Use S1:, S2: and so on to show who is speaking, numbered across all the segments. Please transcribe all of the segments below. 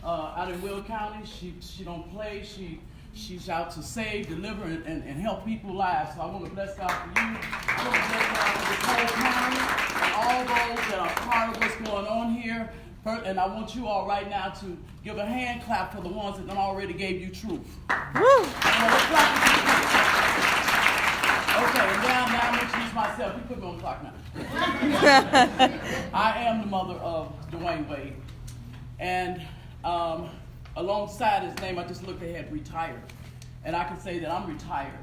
S1: out in Will County. She don't play. She's out to save, deliver, and help people's lives. So I want to bless God for you. I want to bless God for the whole county and all those that are part of what's going on here. And I want you all right now to give a hand clap for the ones that already gave you truth. Woo! Okay, and now I'm going to introduce myself. You put me on the clock now. I am the mother of Dwayne Wade. And alongside his name, I just looked ahead, retired. And I can say that I'm retired.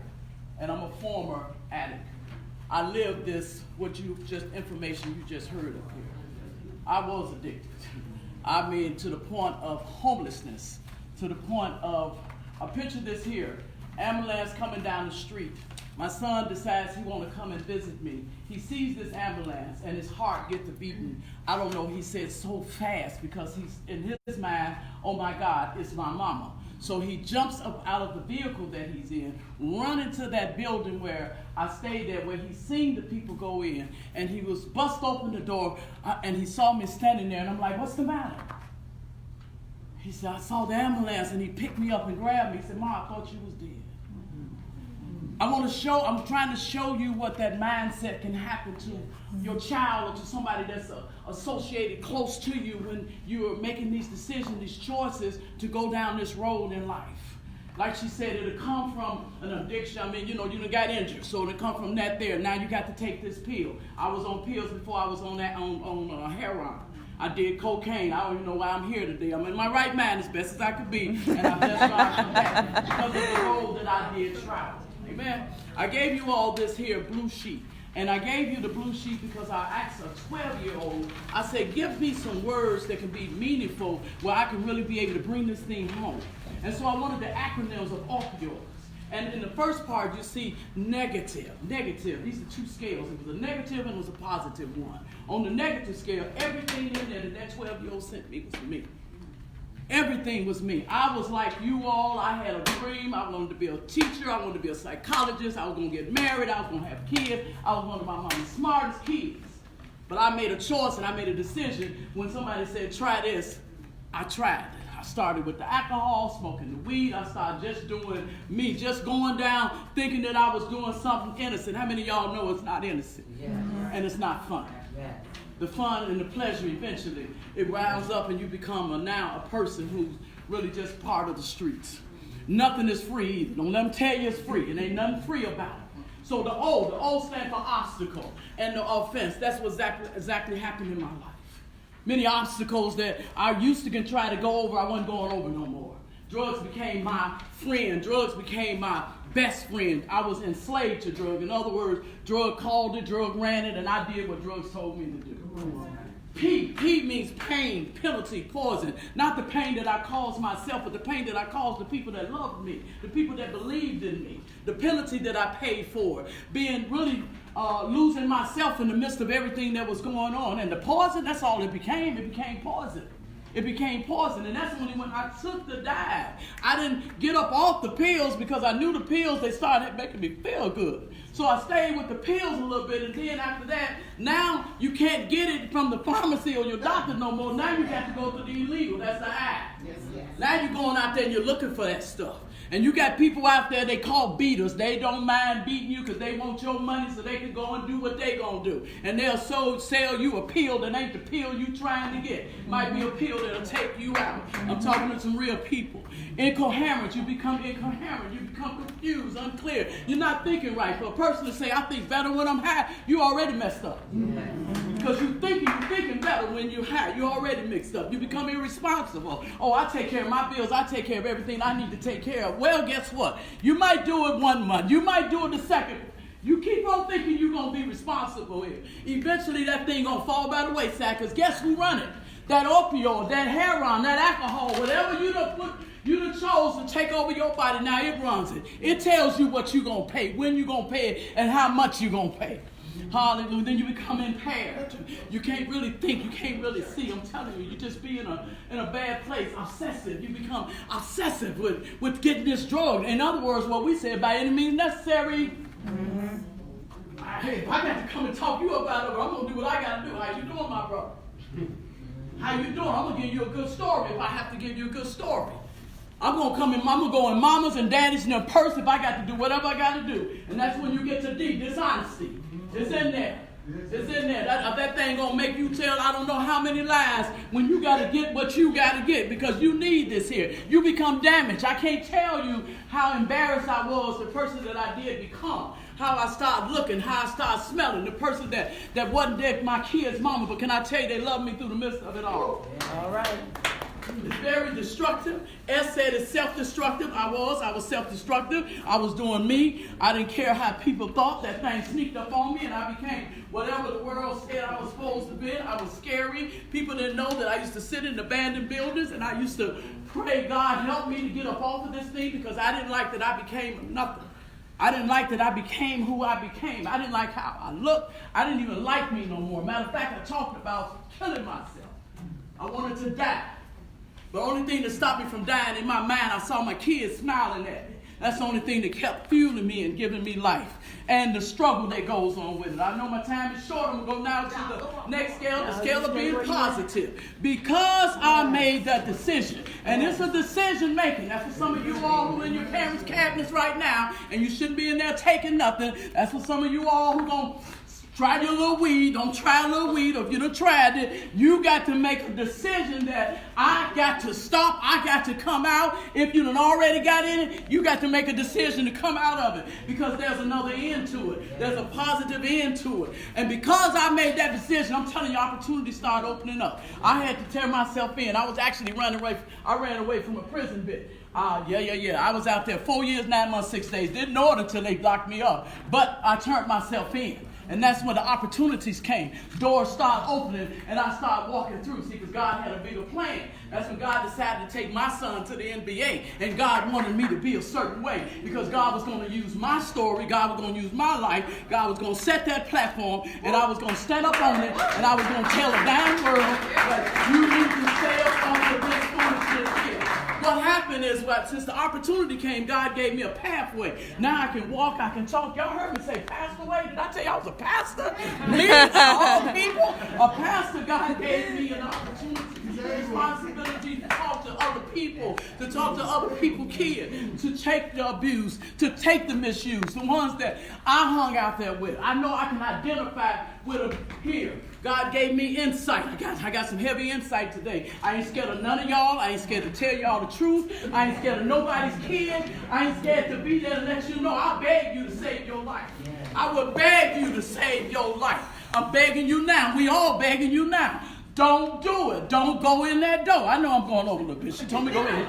S1: And I'm a former addict. I lived this, information you just heard up here. I was addicted. I mean, to the point of homelessness, to the point of, picture this here, ambulance coming down the street. My son decides he want to come and visit me. He sees this ambulance and his heart gets to beating. I don't know, he said so fast because he's in his mind, oh my God, it's my mama. So he jumps up out of the vehicle that he's in, run into that building where I stayed there, where he seen the people go in, and he was bust open the door, and he saw me standing there, and I'm like, what's the matter? He said, I saw the ambulance, and he picked me up and grabbed me. He said, Ma, I thought you was dead. I'm trying to show you what that mindset can happen to your child or to somebody that's associated close to you when you're making these decisions, these choices to go down this road in life. Like she said, it'll come from an addiction. I mean, you done got injured, so it'll come from that there. Now you got to take this pill. I was on pills before I was on heroin. I did cocaine. I don't even know why I'm here today. I'm in my right mind as best as I could be, and I bless God for that because of the road that I did travel. Amen. I gave you all this here blue sheet. And I gave you the blue sheet because I asked a 12-year-old, I said, give me some words that can be meaningful where I can really be able to bring this thing home. And so I wanted the acronyms of opioids. And in the first part, you see negative. Negative. These are two scales. It was a negative and it was a positive one. On the negative scale, everything in there that 12-year-old sent me was for me. Everything was me. I was like you all. I had a dream. I wanted to be a teacher. I wanted to be a psychologist. I was going to get married. I was going to have kids. I was one of my mom's smartest kids. But I made a choice and I made a decision. When somebody said, try this, I tried it. I started with the alcohol, smoking the weed. I started just doing me, just going down, thinking that I was doing something innocent. How many of y'all know it's not innocent? Yeah. And it's not fun? Yeah. The fun and the pleasure eventually, it rounds up and you become now a person who's really just part of the streets. Nothing is free either. Don't let them tell you it's free. It ain't nothing free about it. So the O stands for obstacle and the offense. That's what exactly happened in my life. Many obstacles that I used to try to go over, I wasn't going over no more. Drugs became my friend. Drugs became my best friend. I was enslaved to drug. In other words, drug called it, drug ran it, and I did what drugs told me to do. P means pain, penalty, poison. Not the pain that I caused myself, but the pain that I caused the people that loved me, the people that believed in me, the penalty that I paid for, being really losing myself in the midst of everything that was going on. And the poison, that's all it became. It became poison. It became poison, and that's when I took the dive. I didn't get up off the pills because I knew the pills, they started making me feel good. So I stayed with the pills a little bit, and then after that, now you can't get it from the pharmacy or your doctor no more. Now you got to go to the illegal. That's the I. Yes. Now you're going out there and you're looking for that stuff. And you got people out there they call beaters. They don't mind beating you because they want your money so they can go and do what they gonna do. And they'll sell you a pill that ain't the pill you trying to get. It might be a pill that'll take you out. I'm talking to some real people. Incoherent, you become incoherent. You become confused, unclear. You're not thinking right. For a person to say, I think better when I'm high, you already messed up. Because you're thinking better when you're high. You're already mixed up. You become irresponsible. Oh, I take care of my bills. I take care of everything I need to take care of. Well, guess what? You might do it 1 month. You might do it the second. You keep on thinking you're going to be responsible here. Eventually, that thing going to fall by the wayside because guess who run it? That opioid, that heroin, that alcohol, whatever you done chose to take over your body, now it runs it. It tells you what you're going to pay, when you're going to pay it, and how much you're going to pay. Hallelujah. Then you become impaired. You can't really think. You can't really see. I'm telling you, you just be in a bad place. Obsessive. You become obsessive with getting this drug. In other words, what we say, by any means necessary. Hey, if I got to come and talk you about it, I'm going to do what I got to do. How you doing, my brother? How you doing? I'm gonna give you a good story if I have to give you a good story. I'm gonna go in mamas and daddies in their purse if I got to do whatever I got to do. And that's when you get to deep dishonesty. It's in there. It's in there. That thing gonna make you tell I don't know how many lies when you gotta get what you gotta get because you need this here. You become damaged. I can't tell you how embarrassed I was, the person that I did become. How I started looking, how I started smelling, the person that wasn't there, my kid's mama, but can I tell you they loved me through the midst of it all.
S2: All right.
S1: It's very destructive. S said it's self-destructive. I was self-destructive. I was doing me. I didn't care how people thought. That thing sneaked up on me and I became whatever the world said I was supposed to be. I was scary. People didn't know that I used to sit in abandoned buildings and I used to pray, God, help me to get up off of this thing because I didn't like that I became nothing. I didn't like that I became who I became. I didn't like how I looked. I didn't even like me no more. Matter of fact, I talked about killing myself. I wanted to die. The only thing that stopped me from dying in my mind, I saw my kids smiling at me. That's the only thing that kept fueling me and giving me life. And the struggle that goes on with it. I know my time is short. I'm going to go now to the next scale, the scale of being positive. Because I made that decision. And it's a decision making. That's for some of you all who are in your parents' cabinets right now, and you shouldn't be in there taking nothing. That's for some of you all who going to try your little weed. Don't try a little weed. Or if you done tried it, you got to make a decision that I got to stop. I got to come out. If you done already got in it, you got to make a decision to come out of it because there's another end to it. There's a positive end to it. And because I made that decision, I'm telling you, opportunities started opening up. I had to tear myself in. I was actually running away. I ran away from a prison bit. I was out there 4 years, 9 months, 6 days. Didn't know it until they locked me up. But I turned myself in. And that's when the opportunities came. Doors started opening, and I started walking through. See, because God had a bigger plan. That's when God decided to take my son to the NBA. And God wanted me to be a certain way. Because God was going to use my story. God was going to use my life. God was going to set that platform. And I was going to stand up on it. And I was going to tell the damn world that you need to stay up on this foolishness here. What happened is, since the opportunity came, God gave me a pathway. Now I can walk, I can talk. Y'all heard me say, Pastor Wade? Did I tell you I was a pastor? Leading all people? A pastor, God gave me an opportunity, a responsibility to talk to other people, to talk to other people's kids, to take the abuse, to take the misuse, the ones that I hung out there with. I know I can identify with them here. God gave me insight. I got some heavy insight today. I ain't scared of none of y'all. I ain't scared to tell y'all the truth. I ain't scared of nobody's kid. I ain't scared to be there to let you know I beg you to save your life. I would beg you to save your life. I'm begging you now. We all begging you now. Don't do it. Don't go in that door. I know I'm going over a little bit. She told me to go in.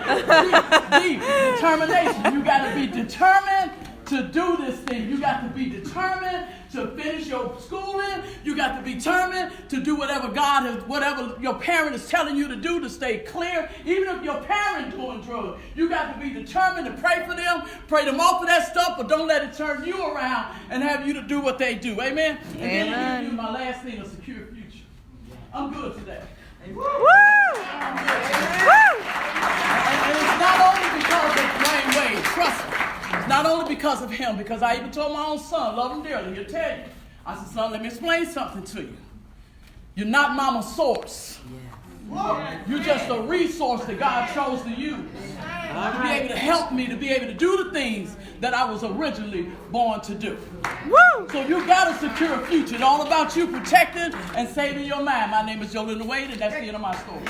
S1: Determination. You got to be determined to do this thing. You got to be determined to finish your schooling. You got to be determined to do whatever whatever your parent is telling you to do to stay clear. Even if your parent doing drugs, you got to be determined to pray for them, pray them off of that stuff, but don't let it turn you around and have you to do what they do. Amen? And then I'm going to do my last thing, a secure future. I'm good today. Woo! I'm good today. And it's not only because of Dwayne Wade. Trust me. It's not only because of him, because I even told my own son, love him dearly, he'll tell you. I said, son, let me explain something to you. You're not mama's source. You're just a resource that God chose to use to be able to help me to be able to do the things that I was originally born to do. So you got a secure future. It's all about you protecting and saving your mind. My name is Jolinda Wade, and that's the end of my story.